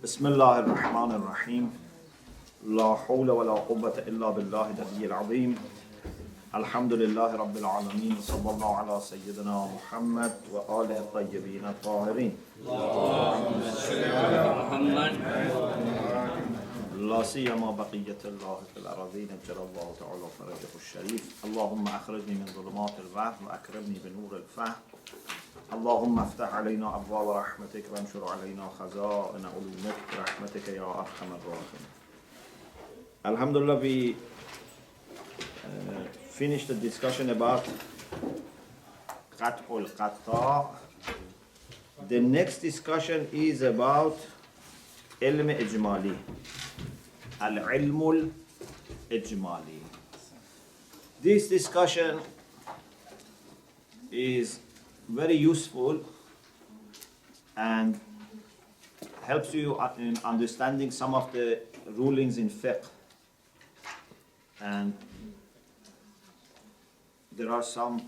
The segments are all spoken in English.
بسم الله الرحمن الرحيم لا حول ولا قوة إلا بالله العلي العظيم الحمد لله رب العالمين صلى الله على سيدنا محمد وآله الطيبين الطاهرين لا سيما بقية الله في الأراضين جل الله تعالى فرجه الشريف اللهم أخرجني من ظلمات الوهم وأكرمني بنور الفهم اللهم افتح علينا أبواب رحمتك وانشر علينا خزائن علومك برحمتك يا أرحم الراحمين. Alhamdulillah, we finished the discussion about Qat'ul Qatta. The next discussion is about Ilm Ijmali. Al-Ilmul Ijmali. This discussion is very useful and helps you in understanding some of the rulings in fiqh. And there are some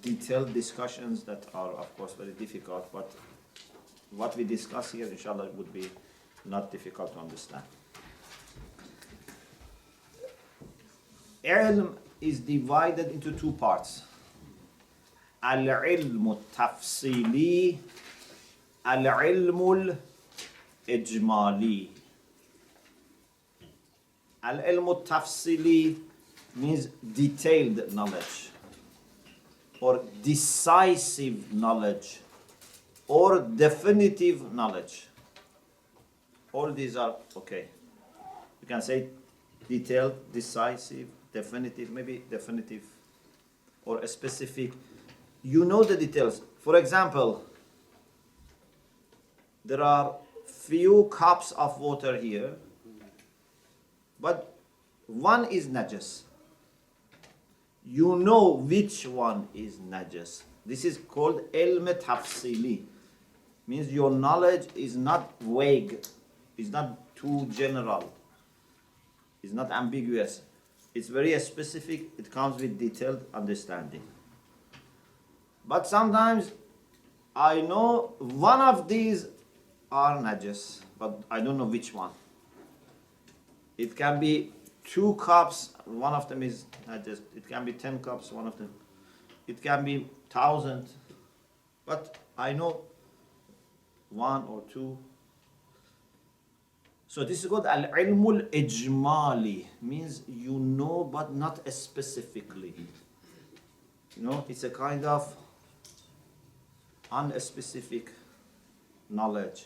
detailed discussions that are, of course, very difficult, but what we discuss here, inshallah, would be not difficult to understand. Ilm is divided into two parts. Al-ilmu tafsili, al-ilmu ijmali. Al-ilmu tafsili means detailed knowledge, or decisive knowledge, or definitive knowledge. All these are okay. You can say detailed, decisive, definitive, maybe definitive, or a specific. You know the details. For example, there are few cups of water here, but one is najas. You know which one is najas. This is called ilm tafsili. Means your knowledge is not vague, it's not too general, it's not ambiguous. It's very specific, it comes with detailed understanding. But sometimes I know one of these are najas, but I don't know which one. It can be 2 cups, one of them is najas. It can be 10 cups, one of them. It can be 1,000, but I know 1 or 2. So this is called al-ilmul ijmali, means you know but not specifically. You know, it's a kind of unspecific knowledge.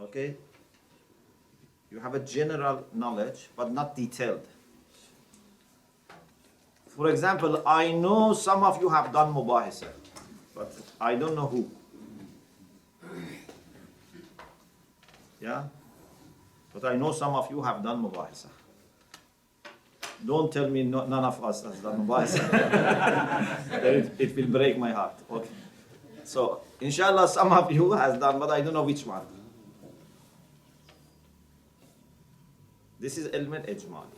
Okay? You have a general knowledge but not detailed. For example, I know some of you have done mubahisa, but I don't know who. Yeah? But I know some of you have done mubahisa. Don't tell me none of us has done mubahisa. It will break my heart. Okay. So, inshallah, some of you has done, but I don't know which one. This is ilm al-ijmali.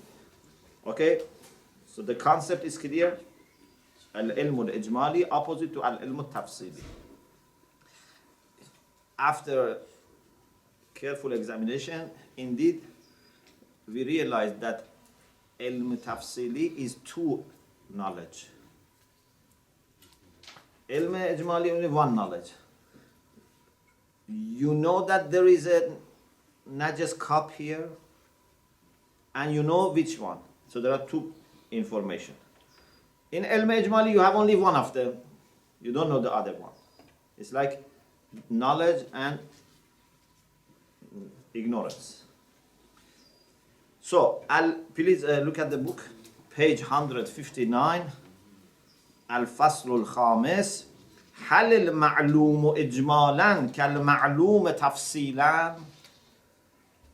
Okay? So the concept is clear. Al-ilm al-ijmali, opposite to al-ilm al-tafsili. After careful examination, indeed, we realize that ilm tafsili is 2 knowledge. Ilm ijmali only 1 knowledge. You know that there is a najas cup here, and you know which one. So there are 2 information. In ilm ijmali, you have only one of them. You don't know the other one. It's like knowledge and ignorance. So, please look at the book, page 159. الفصل الخامس هل المعلوم إجمالا كالمعلوم تفصيلا.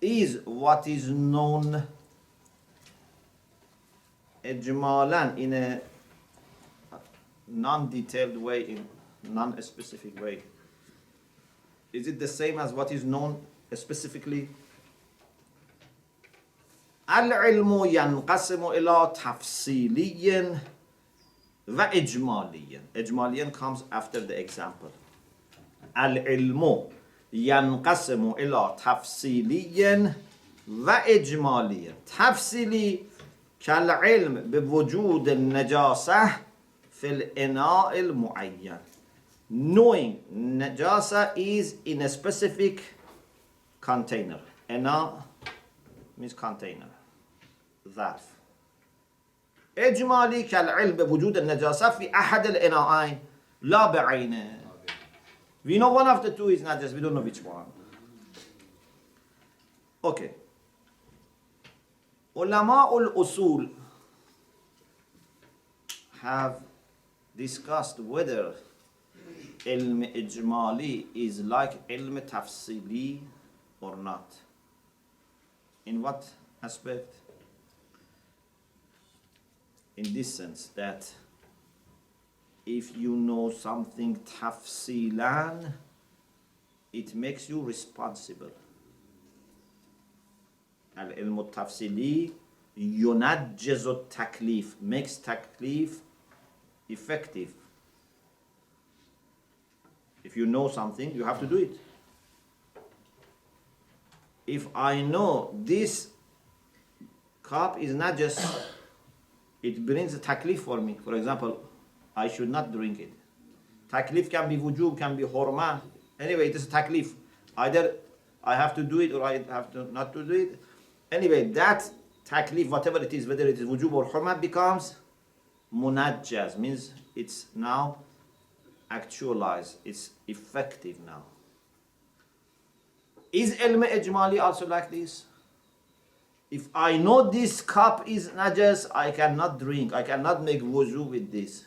Is what is known إجمالا in a non-detailed way, in non-specific way, is it the same as what is known specifically? العلم ينقسم إلى تفصيلي وإجمالي. إجمالي comes after the example. Al-ilmu ينقسم إلى تفصيلي وإجمالي. تفصيلي كالعلم بوجود النجاسة في الإناء المعين. Knowing najasa is in a specific container. إناء means container. ظرف. إجمالي كالعلم بوجود النجاسة في أحد الإناءين لا بعينه. We know one of the two is najas, we don't know which one. Okay. Ulama al-Usul have discussed whether ilm ijmali is like ilm tafsili or not. In what aspect? In this sense that if you know something tafsilan, it makes you responsible. Al-ilm al-tafsili yunajjiz al-taklif, makes taklif effective. If you know something, you have to do it. If I know this cup is not just, it brings a taklif for me. For example, I should not drink it. Taklif can be wujub, can be hurma. Anyway, it is a taklif. Either I have to do it or I have to not to do it. Anyway, that taklif, whatever it is, whether it is wujub or hurma, becomes munajjaz, means it's now actualized, it's effective now. Is ilm ijmali also like this? If I know this cup is najas, I cannot drink, I cannot make wuzu with this.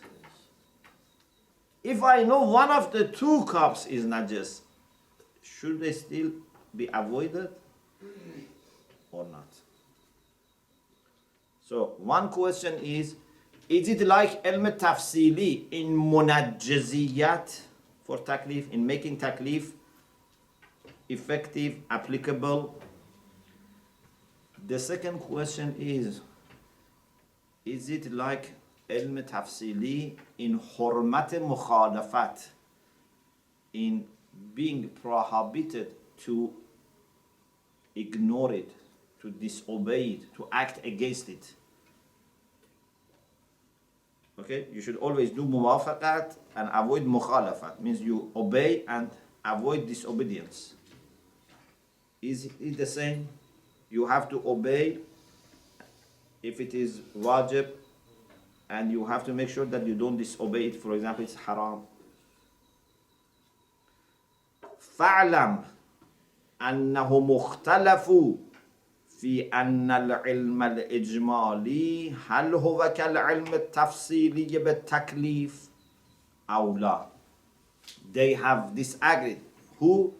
If I know one of the two cups is najas, should they still be avoided or not? So one question is it like ilm tafsili in munajjaziyat for taklif, in making taklif effective, applicable? The second question is it like ilm tafsili in hurmat mukhalafat, in being prohibited to ignore it, to disobey it, to act against it? Okay, you should always do muwafaqat and avoid mukhalafat, means you obey and avoid disobedience. Is it the same? You have to obey if it is wajib, and you have to make sure that you don't disobey it. For example, it's haram. فَاعْلَمْ أَنَّهُ مُخْتَلَفُ في أن العلم الإجمالي هل هو كالعلم التفصيلي بالتكليف أو لا. They have disagreed. Who?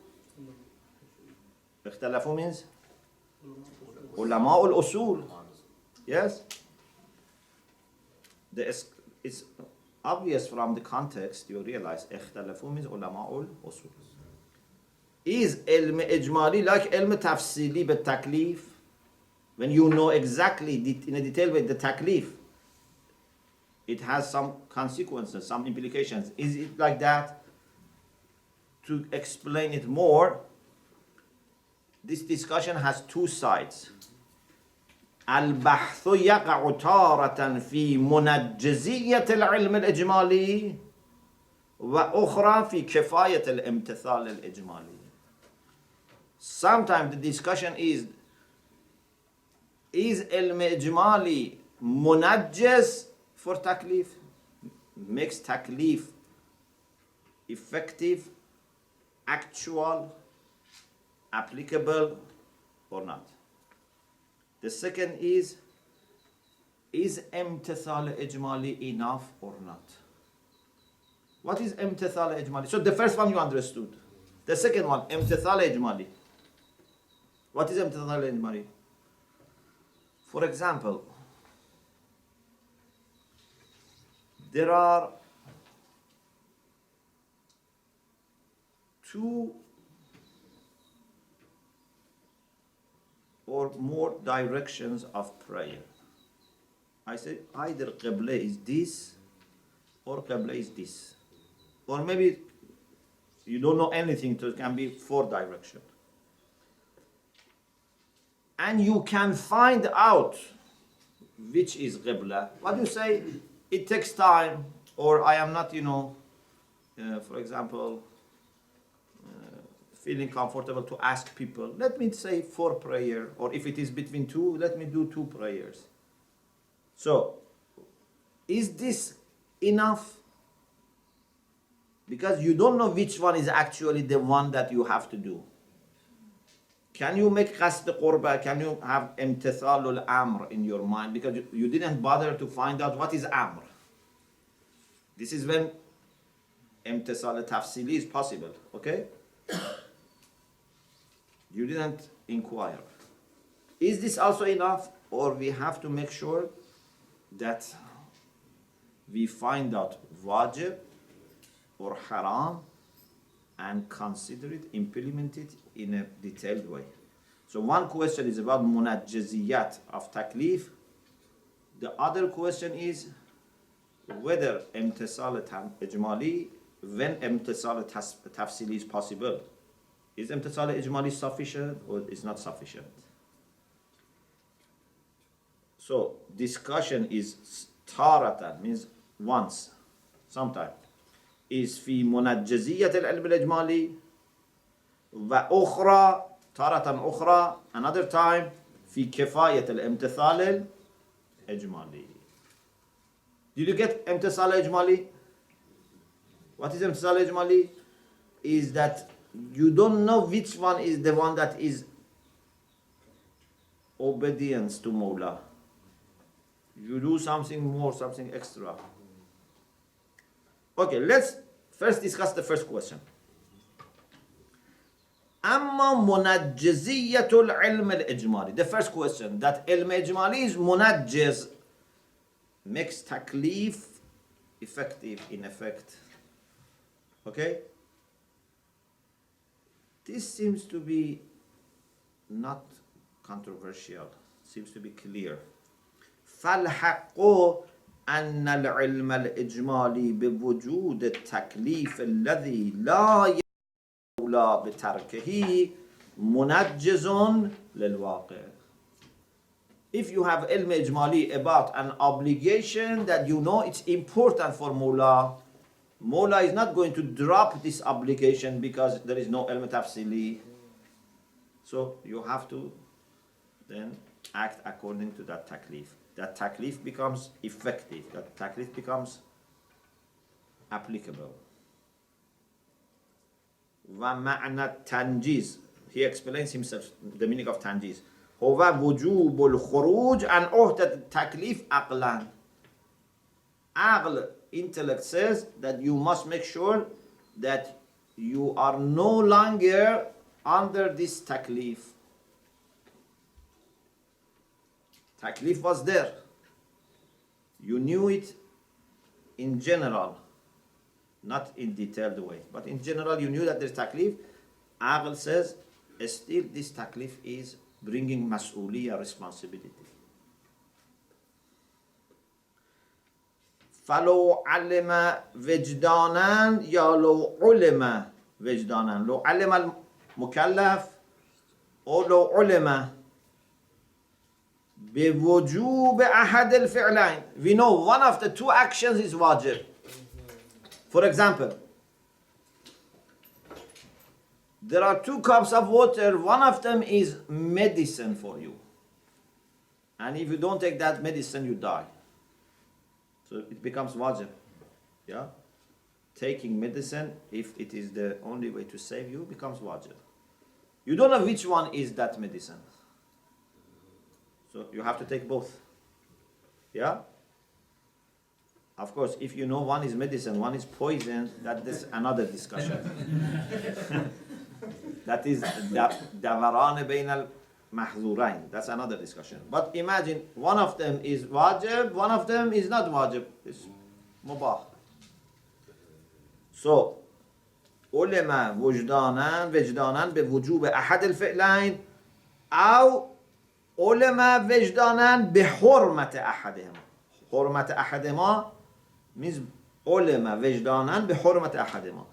اختلفوا means علماء الأصول. Yes. It's obvious from the context, you realize اختلفوا means علماء الأصول. Is علم إجمالي like علم تفصيلي بالتكليف? When you know exactly in a detailed way the taklif, it has some consequences, some implications. Is it like that? To explain it more, this discussion has two sides. البحث يقع تارة في منجزية العلم الإجمالي وأخرى في كفاية الامتثال الإجمالي. Sometimes the discussion is ilm ijmali munajjaz for taklif, makes taklif effective, actual, applicable or not? The second is imtithal ijmali enough or not? What is imtithal ijmali? So the first one you understood. The second one, imtithal ijmali. What is imtithal ijmali? For example, there are two or more directions of prayer. I say either Qibla is this or Qibla is this. Or maybe You don't know anything, so it can be 4 direction. And you can find out which is Qibla. What you say, it takes time, or I am not, for example, feeling comfortable to ask people, let me say 4 prayer, or if it is between 2, let me do 2 prayers. So, is this enough? Because you don't know which one is actually the one that you have to do. Can you make qasd qurba? Can you have imtithal al-amr in your mind? Because you didn't bother to find out what is amr. This is when imtithal al-tafsili is possible, okay? You didn't inquire. Is this also enough? Or we have to make sure that we find out wajib or haram and consider it, implement it in a detailed way. So one question is about munajjaziyat of taklif. The other question is whether imtisal ijmali, when imtisal tafsili is possible. Is imtisal ijmali sufficient or is not sufficient? So discussion is taratan, means once, sometime. Is في منجزية العلم الإجمالي وأخرى تارة أخرى another time في كفاية الامتثال الإجمالي. Did you get امتثال إجمالي? What is امتثال إجمالي? Is that you don't know which one is the one that is obedience to Mawla. You do something more, something extra. Okay, let's first discuss the first question. أما منجزية العلم الإجمالي. The first question, that علم إجمالي is munajjiz, makes taklif effective in effect. Okay? This seems to be not controversial, seems to be clear. فالحق أن العلم الإجمالي بوجود التكليف الذي لا يولى بتركه منجز للواقع. If you have ilm ijmali about an obligation that you know it's important for Mawla, Mawla is not going to drop this obligation because there is no ilm tafsili. So you have to then act according to that taklif. That taklif becomes effective, that taklif becomes applicable. وَمَعْنَى التَّنْجِيز. He explains himself the meaning of tanjiz. هو وجوب الخروج عن عهدة التكليف عقلا. Aql, intellect, says that you must make sure that you are no longer under this taklif. Taklif was there. You knew it in general, not in detailed way, but in general you knew that there's taklif. Aql says still this taklif is bringing mas'uliyah, responsibility. فلو علم وجدانا يا لو علم وجدانا. لو علم المكلف أو لو علم بوجوب أحد الفعلين. We know one of the two actions is wajib. For example, there are 2 cups of water, one of them is medicine for you. And if you don't take that medicine, you die. So it becomes wajib. Yeah? Taking medicine, if it is the only way to save you, becomes wajib. You don't know which one is that medicine. So you have to take both. Yeah? Of course, if you know one is medicine, one is poison, that is another discussion. That is dawaran bain al-mahzurain. That's another discussion. But imagine one of them is wajib, one of them is not wajib. It's mubah. So, علم وجدانا بوجوب أحد الفعلين أو علم وجدانا بحرمة أحدهما. حرمة أحدهما means علم وجدانا بحرمة أحدهما.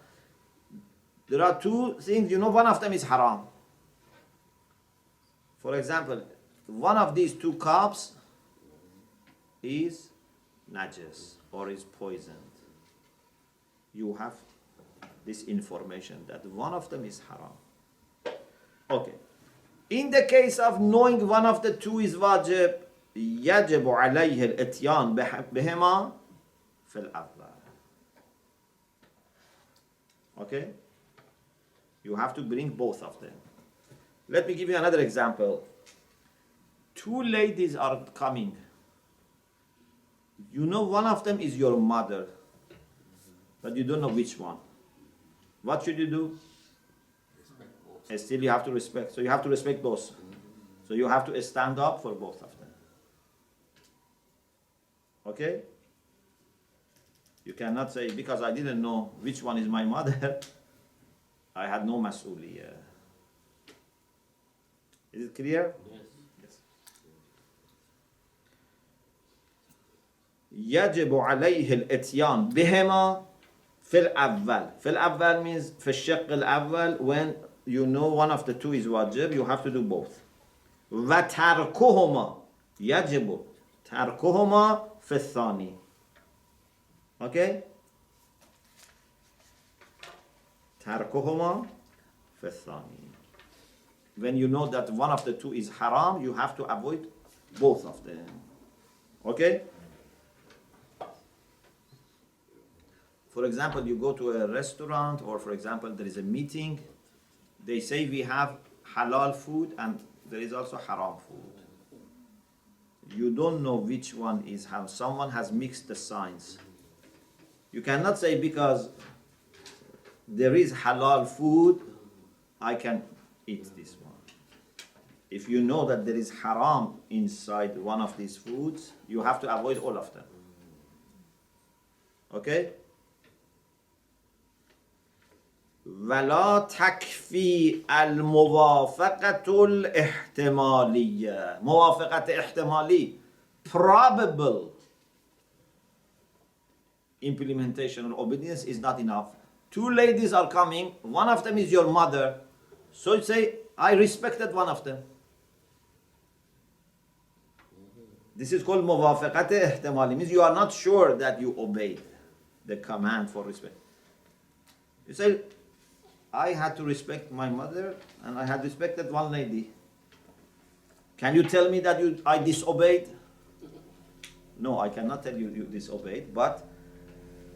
There are two things, one of them is haram. For example, one of these two cups is najis or is poisoned. You have this information that one of them is haram. Okay. In the case of knowing one of the two is wajib, يجب عليه الاتيان بهما في الأول. Okay? You have to bring both of them. Let me give you another example. Two ladies are coming. You know one of them is your mother, but you don't know which one. What should you do? Still you have to respect. So you have to respect both. So you have to stand up for both of them. Okay? You cannot say, because I didn't know which one is my mother, I had no mas'uliyah. Is it clear? Yes. يجب عليه الاتيان بهما في الأول. في الأول means في الشق الأول, when you know one of the two is wajib, you have to do both. وتركهما يجب تركهما في الثاني. Okay? تركهما في الثاني. When you know that one of the two is haram, you have to avoid both of them. Okay? For example, you go to a restaurant, or for example, there is a meeting. They say we have halal food and there is also haram food. You don't know which one is how. Someone has mixed the signs. You cannot say because there is halal food, I can eat this one. If you know that there is haram inside one of these foods, you have to avoid all of them. Okay? ولا تكفي الموافقة الاحتمالية. موافقة احتمالي, probable implementation or obedience is not enough. Two ladies are coming, one of them is your mother, so you say, I respected one of them. This is called موافقة احتمالي, means you are not sure that you obeyed the command for respect. You say, I had to respect my mother and I had respected one lady. Can you tell me that I disobeyed? No, I cannot tell you you disobeyed, but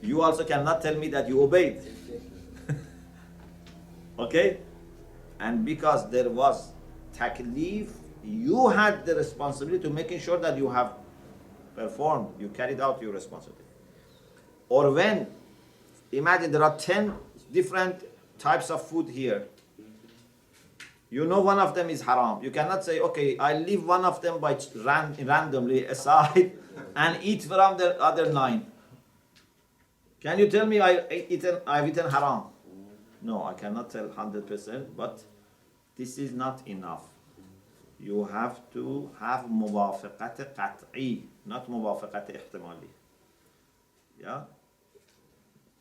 you also cannot tell me that you obeyed. Okay? And because there was taklif, you had the responsibility to making sure that you have performed, you carried out your responsibility. Or when, imagine there are 10 different types of food here. You know one of them is haram. You cannot say, okay, I leave one of them by randomly aside and eat from the other 9. Can you tell me I've eaten haram? No, I cannot tell 100%, but this is not enough. You have to have موافقة قطعي, not موافقة احتمالي. Yeah?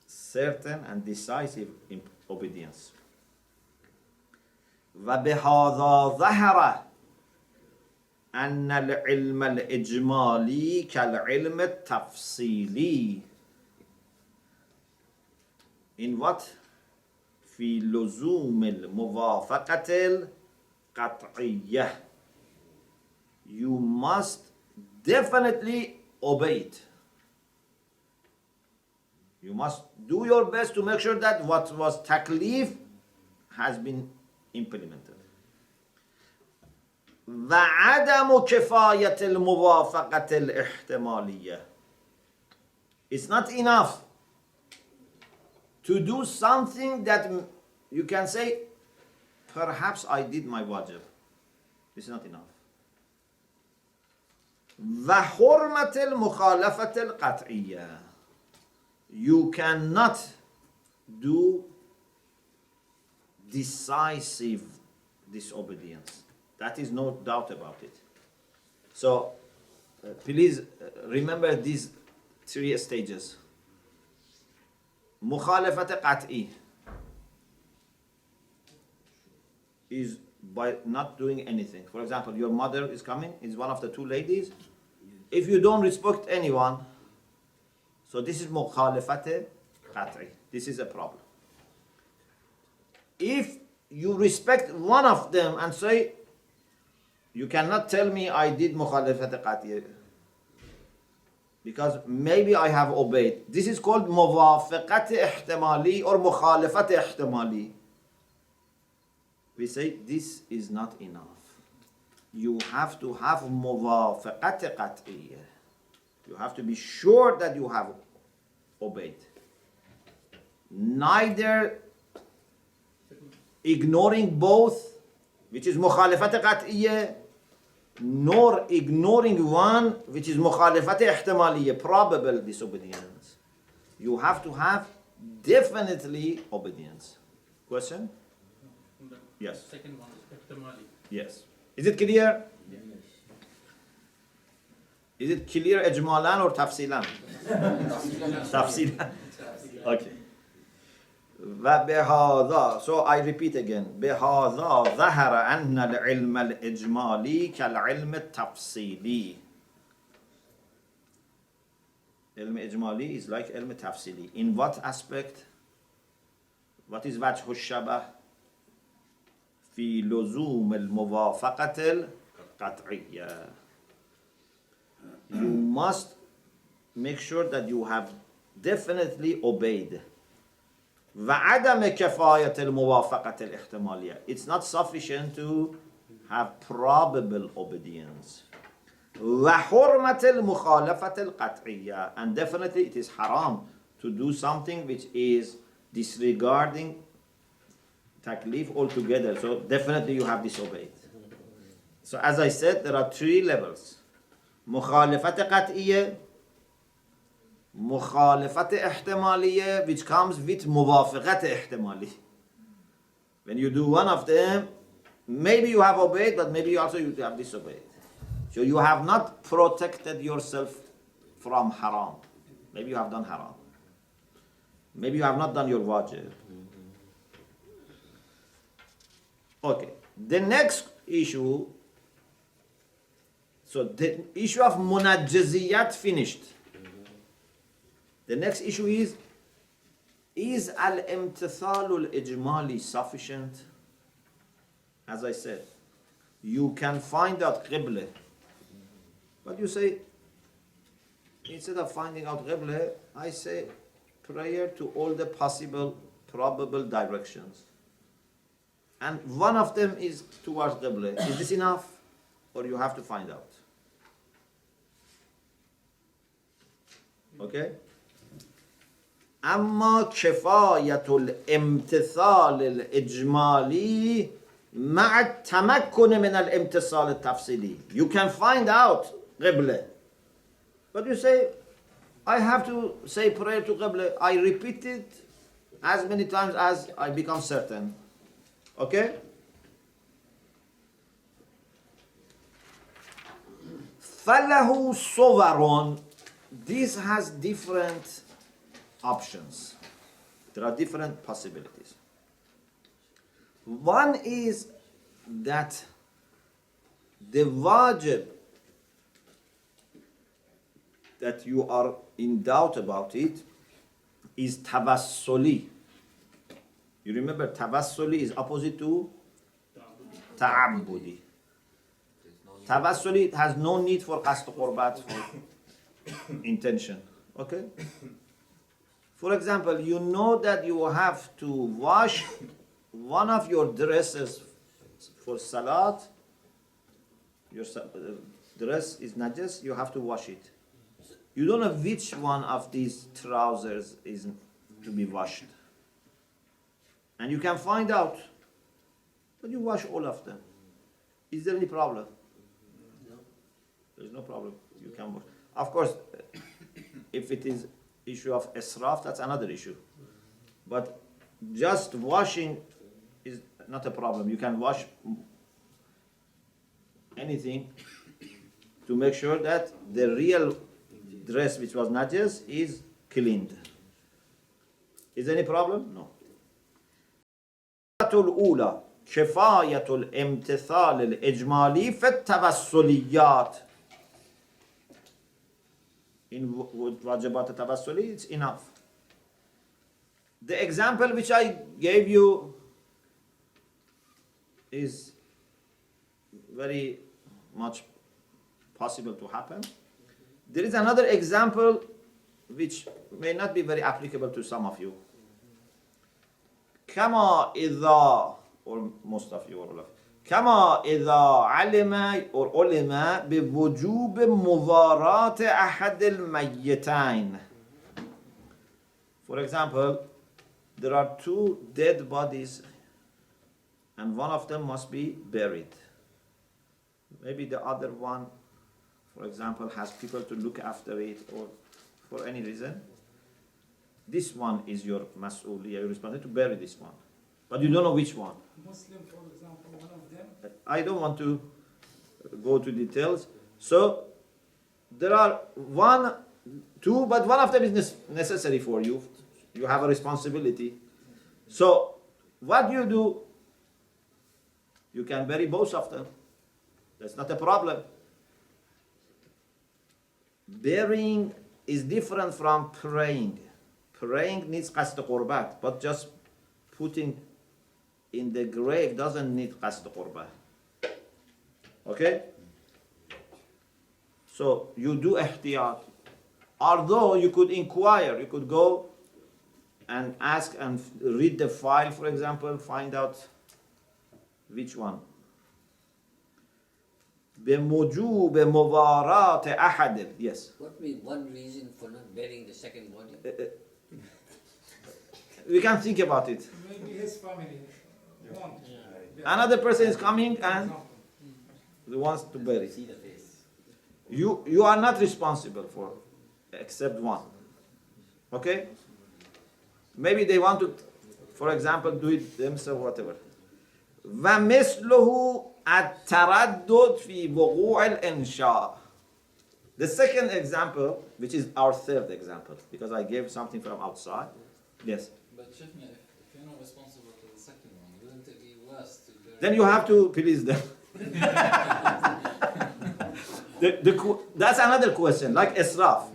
Certain and decisive obedience. وبهذا ظهر أن العلم الإجمالي كالعلم التفصيلي. In what? في لزوم الموافقة القطعية. You must definitely obey it. You must do your best to make sure that what was taklif has been implemented. وعدم كفاية الموافقة الاحتمالية. It's not enough to do something that you can say, perhaps I did my wajib. It's not enough. وحرمة المخالفة القطعية. You cannot do decisive disobedience. That is no doubt about it. So, please remember these 3 stages. مخالفة قطعي. is by not doing anything. For example, your mother is coming, is one of the two ladies. If you don't respect anyone, so this is mukhalafat qat'i. This is a problem. If you respect one of them and say, you cannot tell me I did mukhalafat qat'i because maybe I have obeyed. This is called muwafaqat ihtimali or mukhalafat ihtimali. We say this is not enough. You have to have muwafaqat qat'iyya. You have to be sure that you have obeyed. Neither ignoring both, which is mukhalafat qat'iyya, nor ignoring one, which is mukhalafat ihtimaliyya, probable disobedience. You have to have definitely obedience. Question? The Yes. second one is ihtimali. Yes. Is it clear? Yes. Is it clear ijmalan or tafsilan? Tafsilan. Okay. وبهذا, so I repeat again, بهذا ظهر أن العلم الإجمالي كالعلم التفصيلي. علم إجمالي is like علم تفصيلي. In what aspect? What is وجه الشبه? في لزوم الموافقة القطعية. You must make sure that you have definitely obeyed. وعدم كفاية الموافقة الاحتمالية. It's not sufficient to have probable obedience. وحرمة المخالفة القطعية. And definitely it is haram to do something which is disregarding taklif altogether. So definitely you have disobeyed. So as I said, there are three levels. مخالفة قطعية, مخالفة احتمالية, which comes with موافقة احتمالي. When you do one of them, maybe you have obeyed, but maybe also you have disobeyed. So you have not protected yourself from haram. Maybe you have done haram. Maybe you have not done your wajib. Okay. The next issue, so the issue of munajjaziyat finished. The next issue is al-imtithal al-ijmali sufficient? As I said, you can find out qibla. But you say, instead of finding out qibla, I say prayer to all the possible, probable directions. And one of them is towards qibla. Is this enough? Or you have to find out? Okay? أما كفاية الامتثال الإجمالي مع التمكن من الامتثال التفصيلي. You can find out قبلة. But you say, I have to say prayer to قبلة. I repeat it as many times as I become certain. Okay? فله صور. This has different options. There are different possibilities. One is that the wajib that you are in doubt about it is tawassuli. You remember tawassuli is opposite to ta'abbudi. Tawassuli has no need for qasd qurbat, for intention. Okay? For example, you know that you have to wash one of your dresses for salat. Your dress is najas, you have to wash it. You don't know which one of these trousers is to be washed. And you can find out, but you wash all of them. Is there any problem? No. There's no problem. You can wash. Of course, if it is issue of israf, that's another issue. But just washing is not a problem. You can wash anything to make sure that the real dress which was najas is cleaned. Is there any problem? No. Ula. كفاية الامتثال الإجمالي في التوسليات. In واجبات التوسلي, it's enough. The example which I gave you is very much possible to happen. There is another example which may not be very applicable to some of you. كما إذا, or most of you, or all of you. كما إذا علم or علم بوجوب مضاراة أحد الميتين. For example, there are two dead bodies and one of them must be buried. Maybe the other one, for example, has people to look after it, or for any reason. This one is your mas'uliyah, you're responsible to bury this one. But you don't know which one. Muslim, for example, one of them. I don't want to go to details. So, there are one, two, but one of them is necessary for you. You have a responsibility. So, what do? You can bury both of them. That's not a problem. Burying is different from praying. Praying needs qasd qurbat, but just putting in the grave doesn't need qasd qurbat. Okay? So you do ihtiyat. Although you could inquire, you could go and ask and read the file, for example, find out which one. بموجوب مضاراة أحد. Yes. What would be one reason for not burying the second body? We can think about it. Maybe his family want. Another person is coming and he wants to bury. See the face. You are not responsible for except one. Okay? Maybe they want to, for example, do it themselves, whatever. ومثله التردد في وقوع الإنشاء. The second example, which is our third example, because I gave something from outside. Yes. But Shaykhna, if you're not responsible for the second one, wouldn't it be worse to bury? Then you have to please them. That's another question, like israf.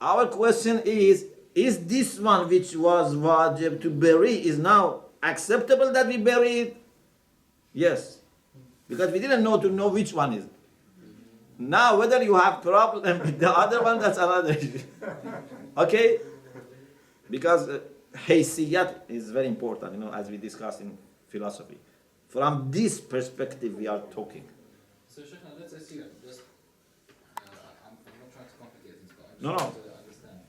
Our question is this one which was wajib to bury is now acceptable that we bury it? Yes. Because we didn't know which one is. Now whether you have problem with the other one, that's another issue. Okay? Because haysiyat is very important, as we discussed in philosophy. From this perspective we are talking. So Shaykhna, let's assume, just, I'm not trying to complicate things, but I'm No, just no. trying to understand.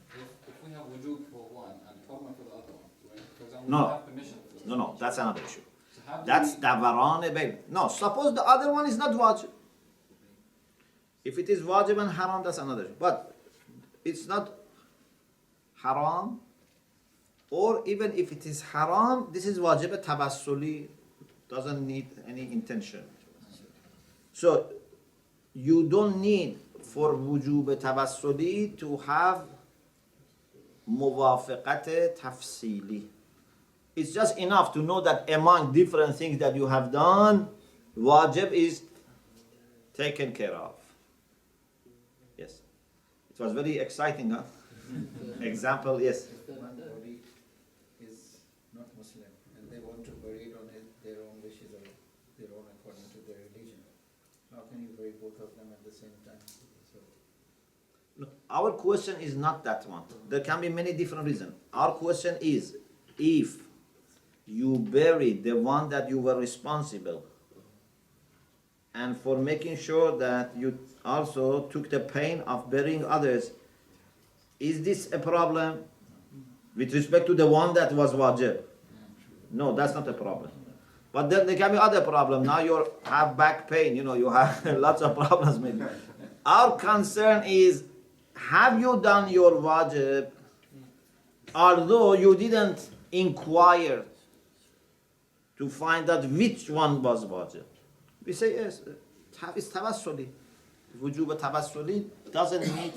If we have wujub for one and problem for the other one, right? For example, No. we have permission for the No, that's another issue. So how do That's we, davarane baby. No, suppose the other one is not wajib. If it is wajib and haram, that's another issue. But it's not haram, or even if it is haram, this is wajib tabassuli, doesn't need any intention. So you don't need for wujub tabassuli to have muwafaqat tafsili. It's just enough to know that among different things that you have done, wajib is taken care of. Yes. It was very exciting, huh? Example, yes. One body is not Muslim and they want to bury it on their own wishes or their own according to their religion. How can you bury both of them at the same time? So, No, our question is not that one. There can be many different reasons. Our question is, if you bury the one that you were responsible, and for making sure that you also took the pain of burying others, is this a problem with respect to the one that was wajib? No, that's not a problem. But then there can be other problem. Now you have back pain, you have lots of problems maybe. Our concern is, have you done your wajib, although you didn't inquire to find out which one was wajib? We say yes, it's tabassuli. Wujub tabassuli doesn't need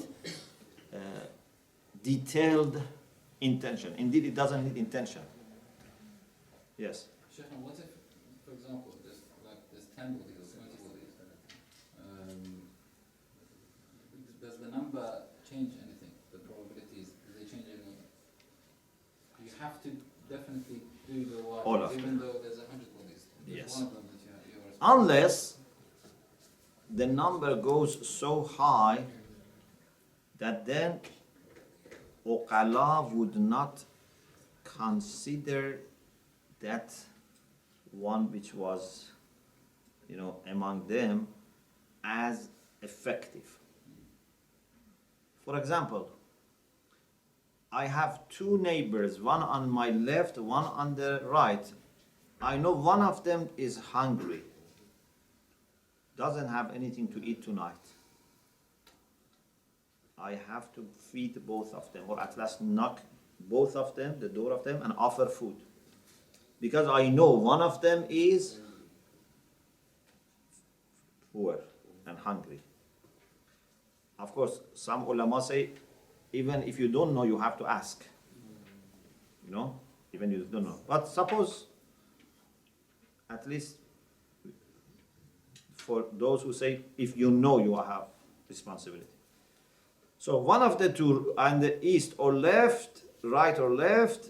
detailed intention. Indeed, it doesn't need intention. Yes. Shaykhna, what if najas. One of them that you were Unless the number goes so high that then uqala would not consider that one which was, among them as effective. For example, I have two neighbors, one on my left, one on the right. I know one of them is hungry, doesn't have anything to eat tonight. I have to feed both of them, or at least knock both of them, the door of them, and offer food. Because I know one of them is poor and hungry. Of course, some ulama say, even if you don't know, you have to ask. Even if you don't know. But suppose, at least for those who say, if you know, you have responsibility. So one of the two on the east or left, right or left,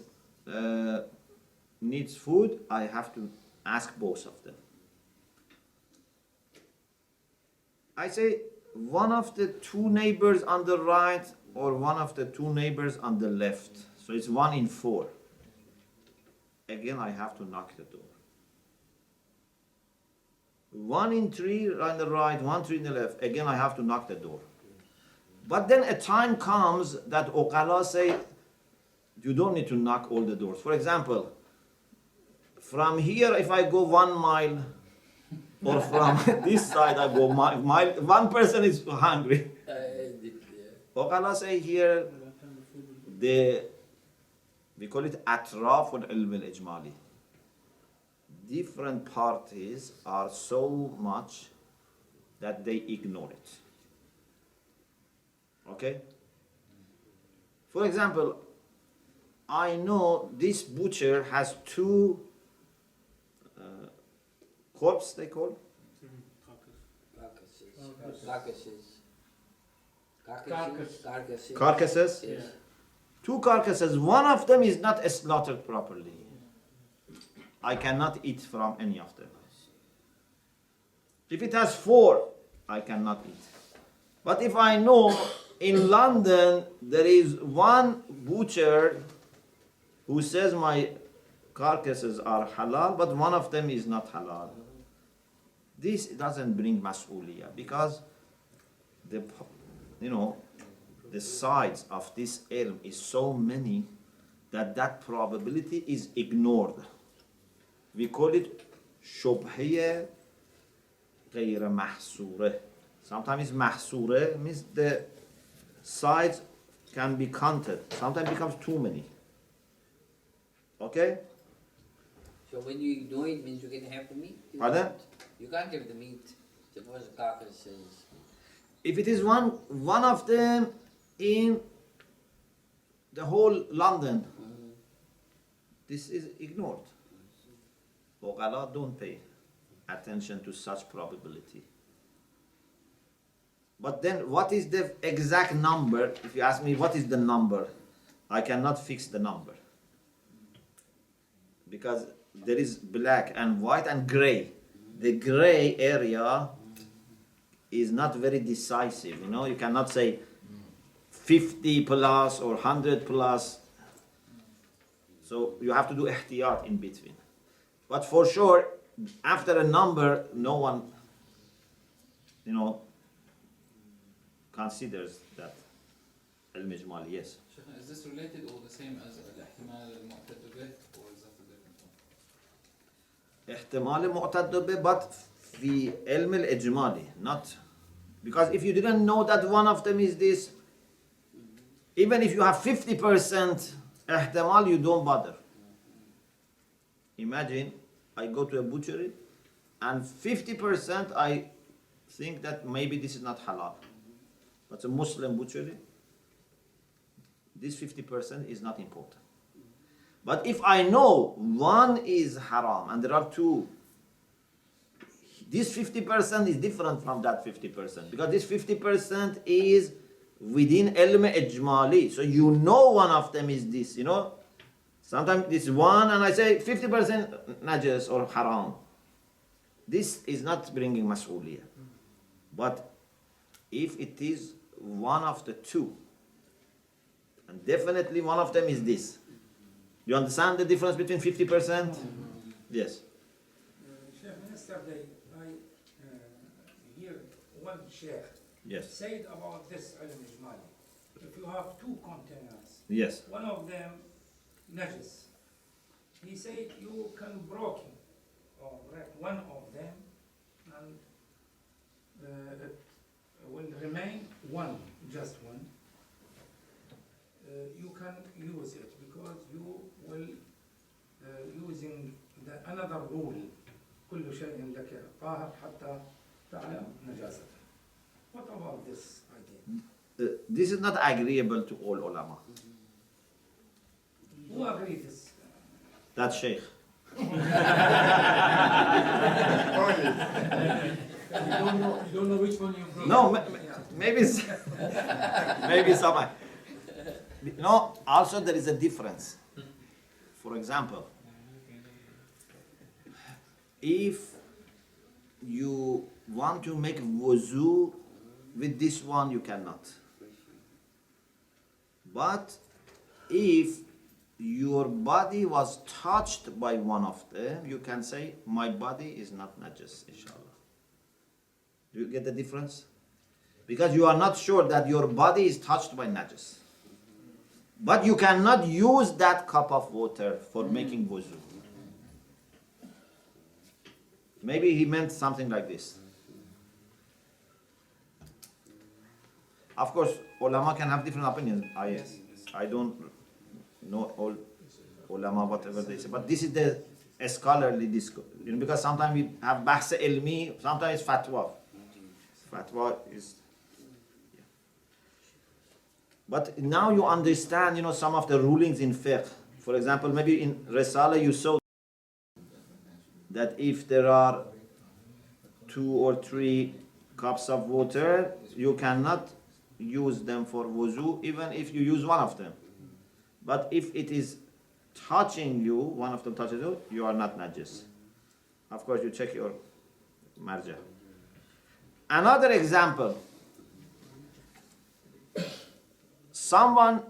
needs food, I have to ask both of them. I say one of the two neighbors on the right or one of the two neighbors on the left. So it's 1 in 4. Again, I have to knock the door. 1 in 3 on the right, 1 3 on the left. Again, I have to knock the door. But then a time comes that uqala say, you don't need to knock all the doors. For example, from here, if I go 1 mile, or from this side I go mile, one person is hungry. Uqala say here, we call it atraf al-ilm al-ijmali. Different parties are so much that they ignore it. Okay? For example, I know this butcher has 2 corpses, they call? Carcasses. Yes. 2 carcasses. One of them is not slaughtered properly. I cannot eat from any of them. If it has 4, I cannot eat. But if I know in London there is one butcher who says my carcasses are halal, but one of them is not halal, this doesn't bring mas'uliyah, because the sides of this ilm is so many that probability is ignored. We call it shubhiyya غير محصورة. Sometimes mahsura means the sides can be counted. Sometimes it becomes too many. Okay? So when you ignore it, means you can have the meat? Pardon? You can't have the meat. Suppose the carcass says, If it is one of them in the whole London, this is ignored. Uqala don't pay attention to such probability. But then what is the exact number? If you ask me what is the number, I cannot fix the number. Because there is black and white and gray. The gray area is not very decisive. You cannot say 50 plus or 100 plus. So you have to do ihtiyat in between. But for sure, after a number, no one, considers that al-Ijmali, yes. Shaykh, is this related or the same as al-ihtimal al-mu'tad bih, or is that a different one? Ihtimal mu'tad bih, but fi ilm al-Ijmali, not, because if you didn't know that one of them is this, even if you have 50% ihtimal, you don't bother. Imagine I go to a butchery and 50% I think that maybe this is not halal. But a Muslim butchery, this 50% is not important. But if I know one is haram and there are 2, this 50% is different from that 50%, because this 50% is within ilm ijmali. So one of them is this, Sometimes this one and I say 50% najas or haram. this is not bringing mas'uliyah. But if it is one of the two, and definitely one of them is this. You understand the difference between 50%? Yes. Sheikh, yesterday I hear one sheikh Yes. said about this al-Mujaz. If you have two containers, Yes. one of them najis, he said you can broken or break one of them and it will remain one, just one. You can use it because you will using the another rule كل شيء لك طاهر حتى تعلم نجاسته. What about this idea? This is not agreeable to all ulama. Who agrees this? That sheikh. You don't know which one you broke. No, maybe maybe some. No, also there is a difference. For example, if you want to make wuzu with this one, you cannot. But if your body was touched by one of them, you can say, my body is not najis, inshallah. Do you get the difference? Because you are not sure that your body is touched by najis. But you cannot use that cup of water for making wuzu. Maybe he meant something like this. Of course, ulama can have different opinions. I don't know all ulama whatever they say, but this is the scholarly discourse. Because sometimes we have bahs ilmi, sometimes it's fatwa. Fatwa is. Yeah. But now you understand, some of the rulings in fiqh. For example, maybe in Risala you saw that if there are 2 or 3 cups of water, you cannot use them for wuzu, even if you use one of them. But if it is touching you, one of them touches you, you are not najis. Of course, you check your marja. Another example. Someone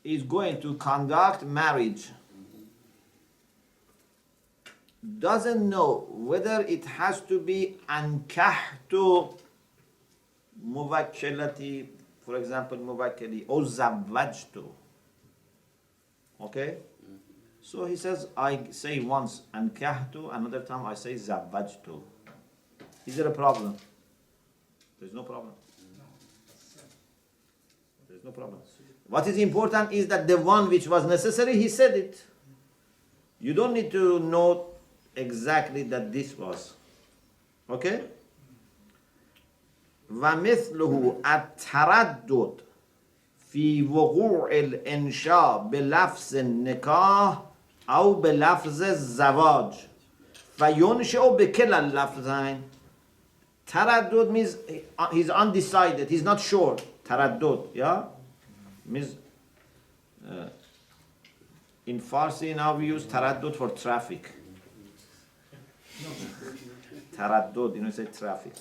is going to conduct marriage, doesn't know whether it has to be ankahtu muwakkilati, for example, muwakkili, or zawwajtu. Okay? So he says, I say once ankahtu, another time I say zawwajtu. Is there a problem? There's no problem. There's no problem. What is important is that the one which was necessary, he said it. You don't need to know exactly that this was. Okay? ومثله التردد في وقوع الإنشاء بلفظ النكاح أو بلفظ الزواج فينشأ بكلا اللفظين. Taraddud means he's undecided, he's not sure. Taraddud, yeah? Means in Farsi now we use taraddud for traffic. Taraddud, you say traffic.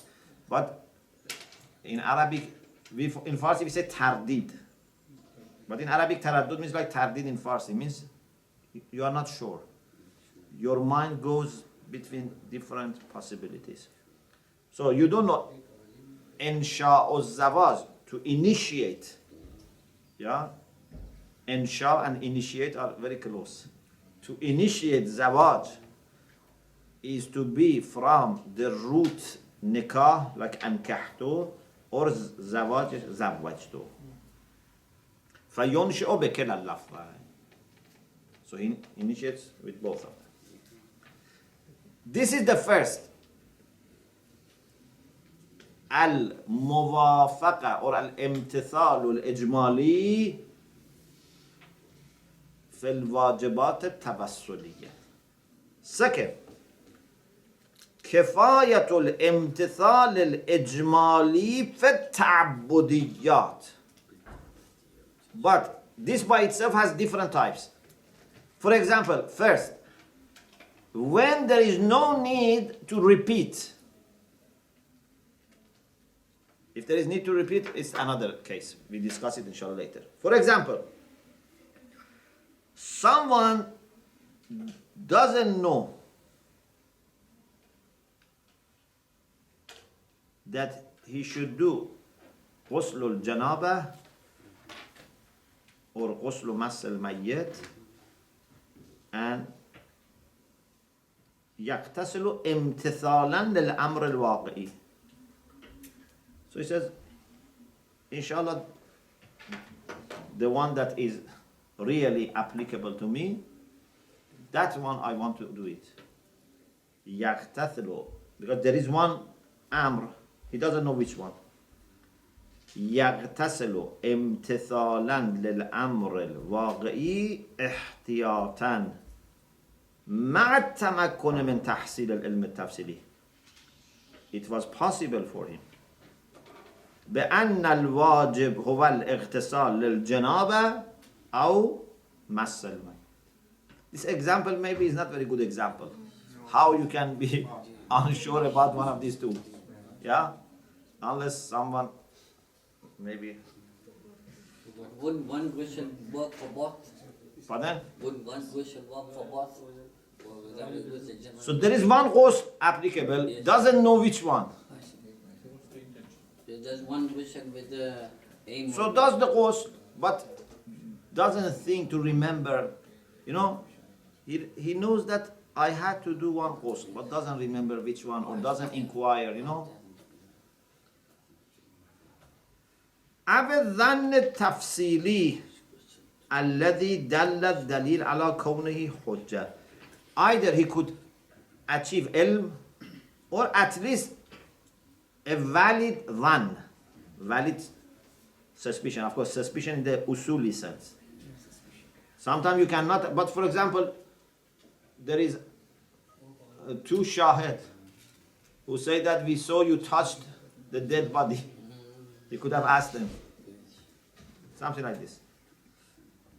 But in Arabic, in Farsi we say tardid. But in Arabic, taraddud means like tardid in Farsi. Means you are not sure. Your mind goes between different possibilities. So you don't know. Insha or zawaj, to initiate. Yeah? Insha and initiate are very close. To initiate zawaj is to be from the root nikah, like ankahtu, or zawaj, zawajtu. فَيُنْشِئُ بِكِلَا اللَّفْظَيْنِ. So he initiates with both of them. This is the first. Al-Muwafaqa or Al-Imtithal Al-Ijmali في الواجبات التوسلية. Second, كفاية الامتثال الإجمالي في التعبديات. But this by itself has different types. For example, first, when there is no need to repeat. If there is need to repeat, it's another case. We discuss it inshallah later. For example, someone doesn't know that he should do غسل الجنابة or غسل مس الميت and يغتسل امتثالا للأمر الواقعي. So he says, inshallah, the one that is really applicable to me, that one I want to do it. يغتسل, because there is one amr, he doesn't know which one. يغتسل امتثالا للأمر الواقعي احتياطا مع التمكن من تحصيل العلم التفصيلي. It was possible for him بأن الواجب هو الاغتسال للجنابة أو مس الماء. This example maybe is not very good example. How you can be unsure about one of these two? Yeah, unless someone maybe. Wouldn't one question work for both? Pardon? Wouldn't one question work for both? Or is that a question general? So there is one course applicable, doesn't know which one. There's just one question with the aim. So of does the course, but doesn't think to remember. You know, he knows that I had to do one course, but doesn't remember which one or doesn't inquire. You know. أو الظن التفصيلي الذي دل الدليل على كونه حجة. Either he could achieve ilm or at least a valid dhan, valid suspicion. Of course, suspicion in the usuli sense. Sometimes you cannot, but for example, there is two shahid who say that we saw you touched the dead body. You could have asked them. Something like this.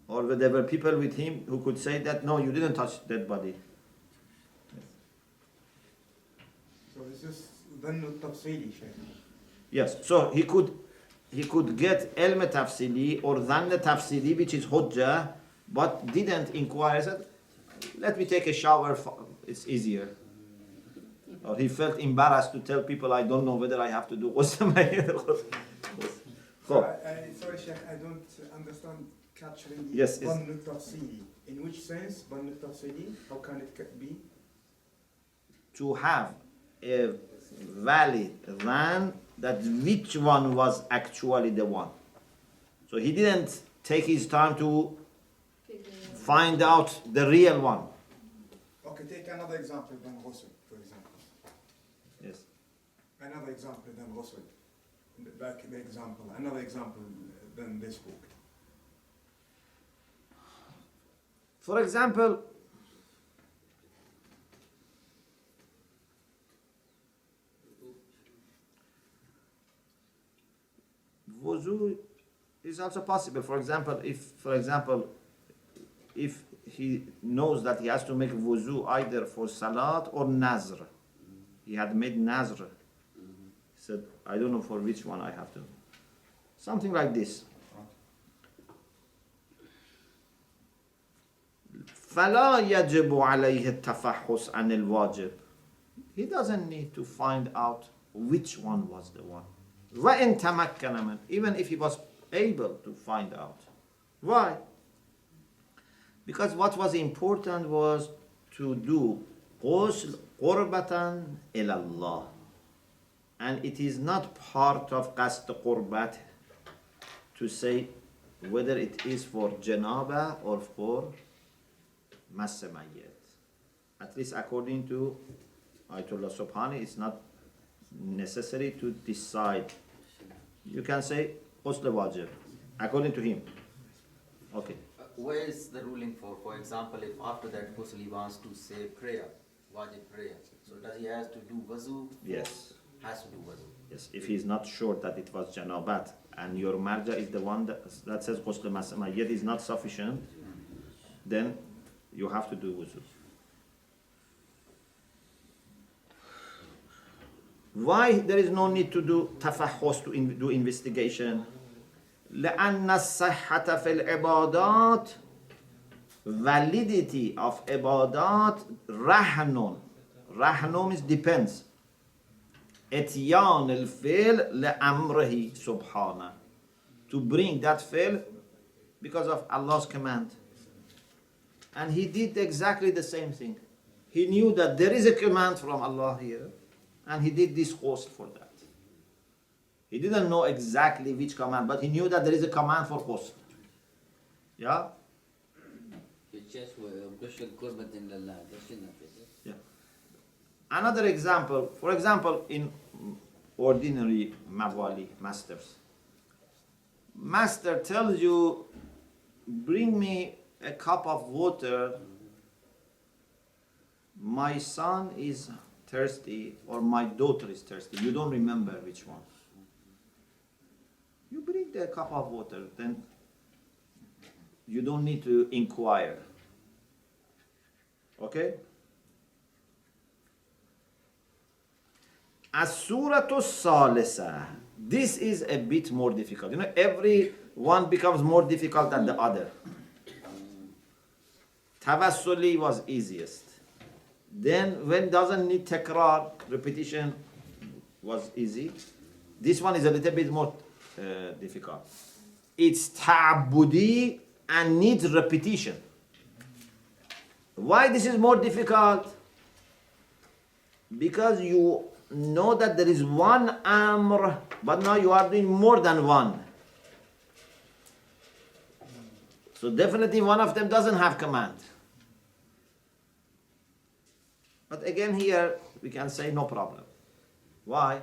Or there were people with him who could say that, no, you didn't touch dead body. So this is ظن التفصيلي شيء. Yes, so he could get ilm tafsili or dhann tafsili, which is hujjah, but didn't inquire. Said, let me take a shower, it's easier. Or he felt embarrassed to tell people, I don't know whether I have to do ghusl. Sorry Sheikh, I don't understand capturing the Yes, ظن التفصيلي. In which sense ظن التفصيلي? How can it be? To have a valid dhan that which one was actually the one. So he didn't take his time to find out the real one. Okay, take another example than ghusl, for example. Yes. Another example than ghusl. Like the example, another example than this book. For example, wuzu is also possible. For example, if he knows that he has to make wuzu either for salat or nazr, he had made nazr. He said, I don't know for which one I have to. Something like this. فلا يجب عليه التفحص عن الواجب. He doesn't need to find out which one was the one. وإن تمكن من, even if he was able to find out. Why? Because what was important was to do غسل قربة إلى الله. And it is not part of قصد قربت to say whether it is for janaba or for mas mayyit. At least according to Ayatollah Subhani, it's not necessary to decide. You can say ghusl wajib according to him. Okay. Where is the ruling for example, if after that ghusl he wants to say prayer, wajib prayer, so does he has to do wuzu? Yes. Has to do wuzu. Yes. If he is not sure that it was janabat and your marja is the one that says ghusl mas mayyit is not sufficient, then you have to do wuzu. Why there is no need to do tafahus, to do investigation? لأن الصحة في العبادات, validity of ibadat, رهن. رهن means depends. إتيان الفعل لأمره سبحانه, to bring that fi'l because of Allah's command. And he did exactly the same thing. He knew that there is a command from Allah here, and he did this ghusl for that. He didn't know exactly which command, but he knew that there is a command for ghusl. Yeah? Yeah. Another example, for example, in ordinary mawali, masters. Master tells you, bring me a cup of water, my son is thirsty or my daughter is thirsty. You don't remember which one. You bring the cup of water, then you don't need to inquire. Okay? As-suratu salisa. This is a bit more difficult. You know, every one becomes more difficult than the other. Tawassuli was easiest. Then when doesn't need takrar, repetition was easy. This one is a little bit more difficult. It's ta'abbudi and needs repetition. Why this is more difficult? Because you know that there is one amr, but now you are doing more than one. So definitely one of them doesn't have command. But again here, we can say no problem. Why?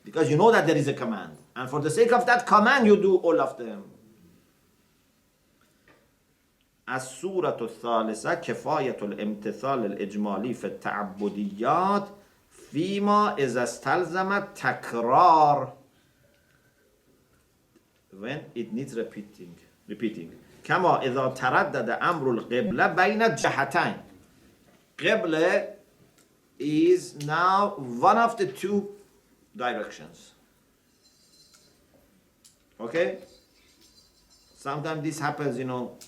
Because you know that there is a command. And for the sake of that command, you do all of them. السورة الثالثة كفاية الامتثال الإجمالي في التعبديات فيما إذا استلزم التكرار, when it needs repeating. كما إذا تردد أمر القبلة بين الجهتين. قبلة is now one of the two directions. Okay? Sometimes this happens, you know,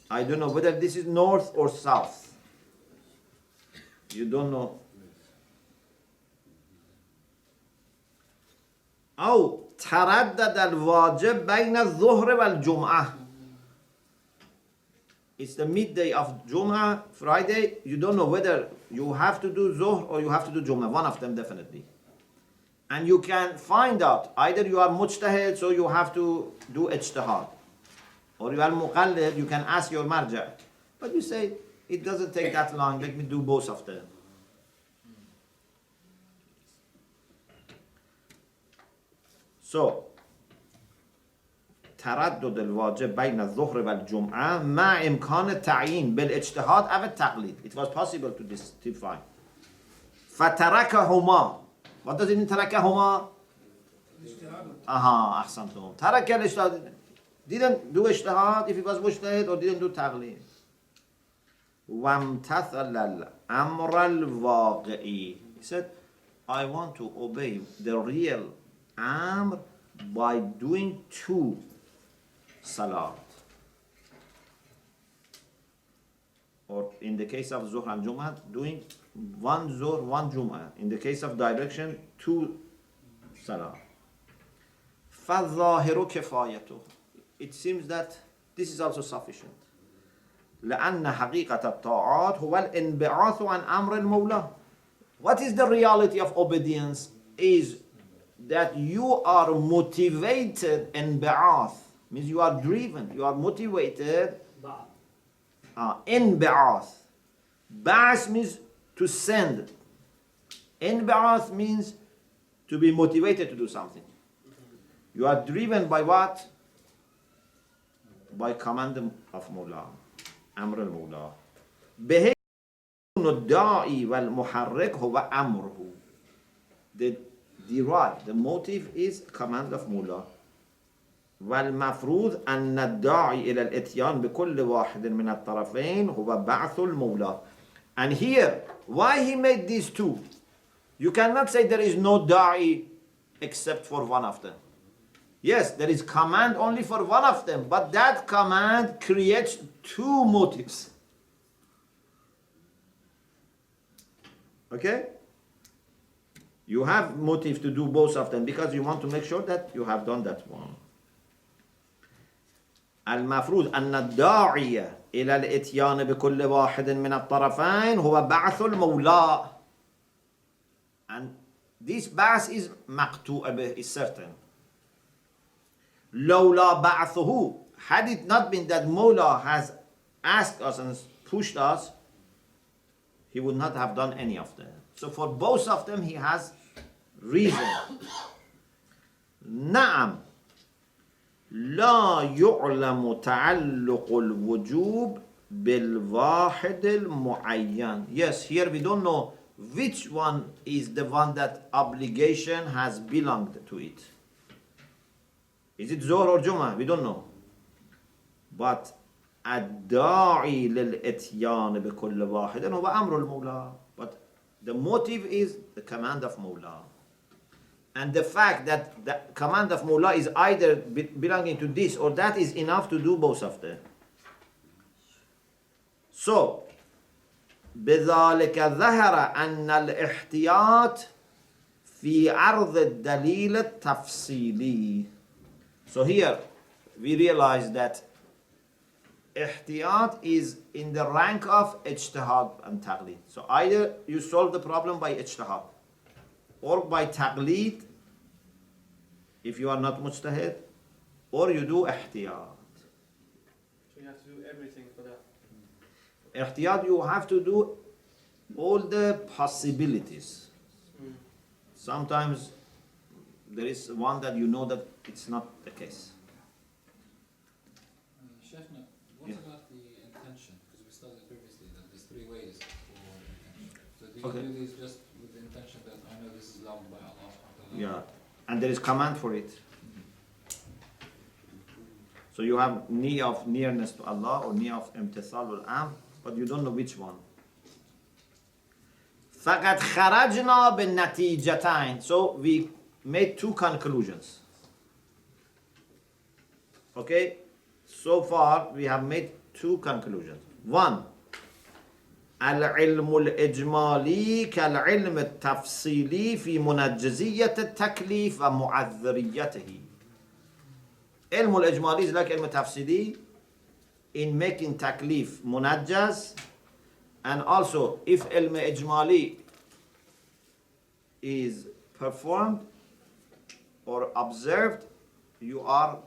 I don't know whether this is north or south. You don't know. أو تردد الواجب بين الظهر والجمعة. It's the midday of Jum'ah, Friday. You don't know whether you have to do Zuhr or you have to do Jum'ah. One of them definitely. And you can find out, either you are mujtahid, so you have to do ijtihad. Or you are muqallid, you can ask your marja. But you say, it doesn't take that long, let me do both of them. So, تردد الواجب بين الظهر والجمعة مع إمكان التعيين بالاجتهاد أو التقليد. It was possible to define. فتركهما. What does it mean تركهما? أحسنتم. ترك الاجتهاد. Didn't do اجتهاد if it was مجتهد, or didn't do تقليد. وامتثل الأمر الواقعي. He said, I want to obey the real amr by doing two salat. Or in the case of Zuhr and Jum'ah, doing one Zuhr, one Jum'ah. In the case of direction, two salat. فَالظَّاهِرُ كِفَايَتُهُ. It seems that this is also sufficient. لأن حقيقة الطاعات هو الانبعاث عن أمر المولى. What is the reality of obedience? Is that you are motivated, انبعاث means you are driven, you are motivated. انبعاث. Ba'as means to send. انبعاث means to be motivated to do something. You are driven by what? By command of Mawla. أمر المولى. به الداعي والمحرك هو أمره. The motive is command of Mawla. والمفروض أن الداعي إلى الإتيان بكل واحد من الطرفين هو بعث المولى. And here, why he made these two? You cannot say there is no da'i except for one of them. Yes, there is command only for one of them, but that command creates two motives. Okay? You have motive to do both of them because you want to make sure that you have done that one. المفروض أن الداعي إلى الإتيان بكل واحد من الطرفين هو بعث المولى. And this بعث is مقطوع به, is certain. لولا بعثه, had it not been that Mawla has asked us and pushed us, he would not have done any of them. So for both of them he has reason. نعم لا يعلم تعلق الوجوب بالواحد المعين. Yes, here we don't know which one is the one that obligation has belonged to it. Is it Zohr or Jum'ah? We don't know. But الداعي للإتيان بكل واحد هو أمر المولى. But the motive is the command of Mawla. And the fact that the command of Mawla is either belonging to this or that is enough to do both of them. So, بذلك ظهر أن الاحتياط في عرض الدليل التفصيلي. So here we realize that ihtiyat is in the rank of ijtihad and taqlid. So either you solve the problem by ijtihad or by taqlid if you are not mujtahid, or you do ihtiyat. So you have to do everything for that. Ihtiyat, you have to do all the possibilities. Sometimes there is one that you know that it's not the case. Sheikhna, what Yeah. about the intention? Because we studied previously that there's three ways for intention. So do you Okay. do this just with the intention that I know this is loved by Allah subhanahu wa ta'ala? Yeah, and there is command for it. So you have niyyah of nearness to Allah or niyyah of imtithal al-am, but you don't know which one. فَقَدْ خَرَجْنَا بِالنَّتِيجَتَيْنِ. So we made two conclusions. Okay? So far we have made two conclusions. One, العلم الإجمالي كالعلم التفصيلي في منجزية التكليف ومعذريته. علم الإجمالي is like علم التفصيلي in making taklif munajjaz, and also if علم إجمالي is performed or observed, you are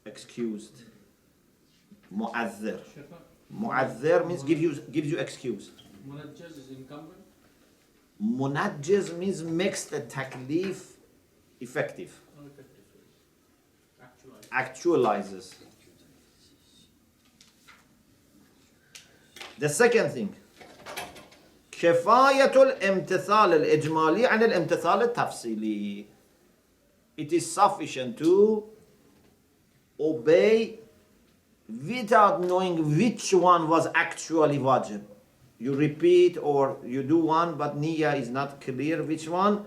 excused. Mu'azzir. Shaitan, Mu'azzir means gives you excuse. Munajjaz is incumbent. Munajjiz means makes the taklif effective. Not effective. Actualized. Actualizes. The second thing, كفاية الامتثال الإجمالي عن الامتثال التفصيلي. It is sufficient to obey without knowing which one was actually wajib. You repeat or you do one, but niyyah is not clear which one,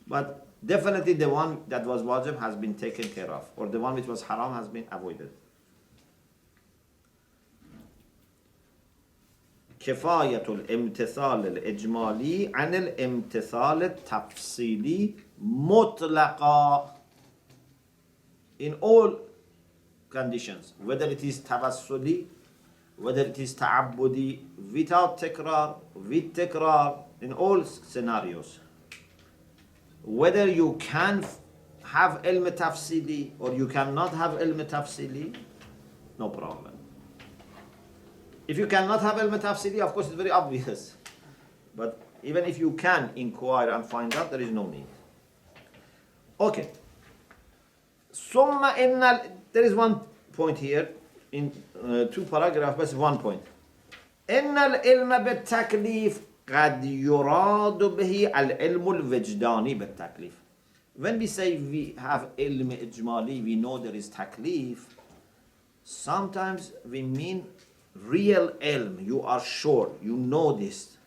but definitely the one that was wajib has been taken care of, or the one which was haram has been avoided. كفاية الامتثال الإجمالي عن الامتثال التفصيلي مطلقا. In all conditions, whether it is tawassuli, whether it is ta'abbudi, without tikrar, with tikrar, in all scenarios. Whether you can have ilm tafsili or you cannot have ilm tafsili, no problem. If you cannot have ilm tafsili, of course it's very obvious. But even if you can inquire and find out, there is no need. Okay. Summa inna, there is one point here in two paragraphs, but one point. Inna al-ilma bit-taklif قد يراد به العلم الوجداني بالتكليف. When we say we have ilm ijmali, we know there is taklif, sometimes we mean real ilm. You are sure, you know this.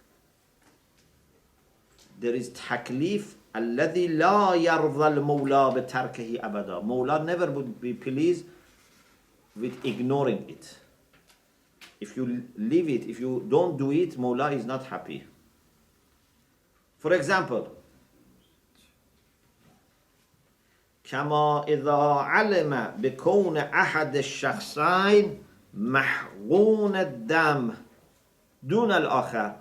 there is taklif الذي لا يرضى المولى بتركه أبدا. Mawla never would be pleased with ignoring it. If you leave it, if you don't do it, Mawla is not happy. For example, كما إذا علم بكون أحد الشخصين محقون الدم دون الآخر.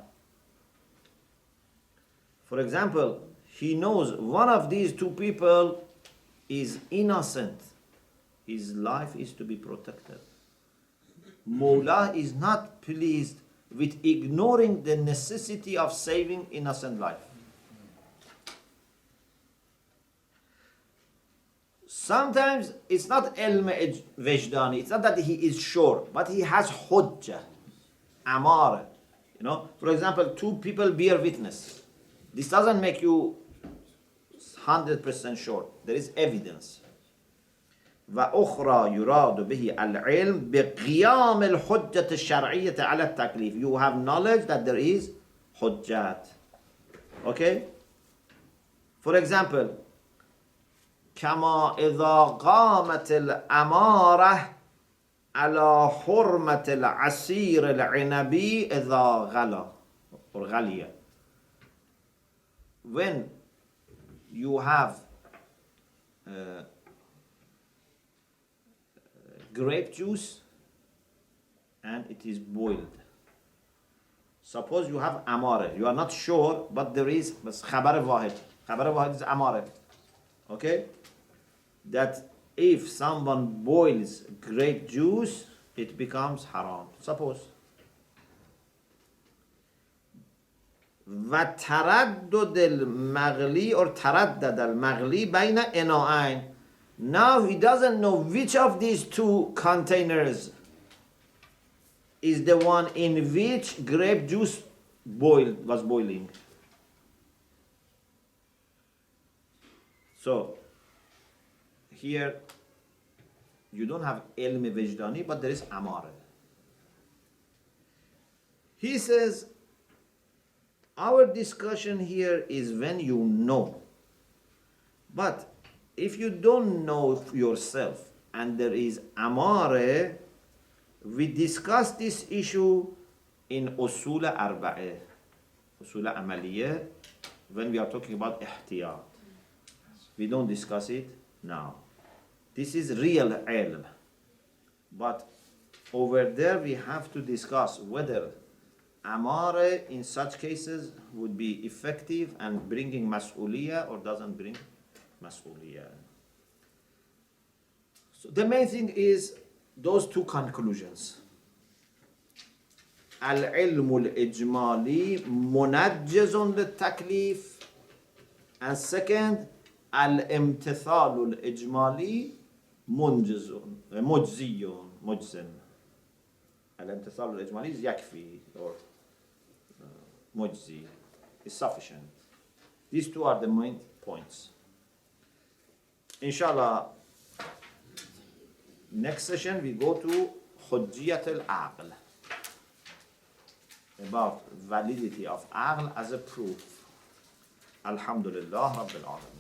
For example, he knows one of these two people is innocent. His life is to be protected. Mawla is not pleased with ignoring the necessity of saving innocent life. Sometimes it's not ilm wajdani, it's not that he is sure, but he has hujjah, amara. You know, for example, two people bear witness. This doesn't make you 100% sure. There is evidence. وأخرى يراد به العلم بقيام الحجة الشرعية على التكليف. You have knowledge that there is hujjat. Okay? For example, كما إذا قامت الأمارة على حرمة العصير العنبي إذا غلا or غلية. When you have grape juice and it is boiled. Suppose you have amare. You are not sure, but there is khabar wahid. Khabar wahid is amare. Okay? That if someone boils grape juice, it becomes haram. Suppose. وتردد المغلی or تردد المغلی بین اناءین. Now he doesn't know which of these two containers is the one in which grape juice was boiling. So here you don't have ilm wajdani, but there is amara. He says our discussion here is when you know. But if you don't know yourself and there is amare, we discussed this issue in Usul arba'ah, Usul amaliyah, when we are talking about ihtiyat. We don't discuss it now. This is real ilm. But over there we have to discuss whether amare in such cases would be effective and bringing mas'uliyah or doesn't bring mas'uliyah. So the main thing is those two conclusions. Al-ilm al-ijmali munajjazun lit-taklif, and second, al-imtithal al-ijmali munjizun, mujziyun, mujzin. Al-imtithal al-ijmali is yakfi or mujzi, is sufficient. These two are the main points. Inshallah, next session we go to hujjiyat al-aql, about validity of aql as a proof. Alhamdulillah Rabbil Alamin.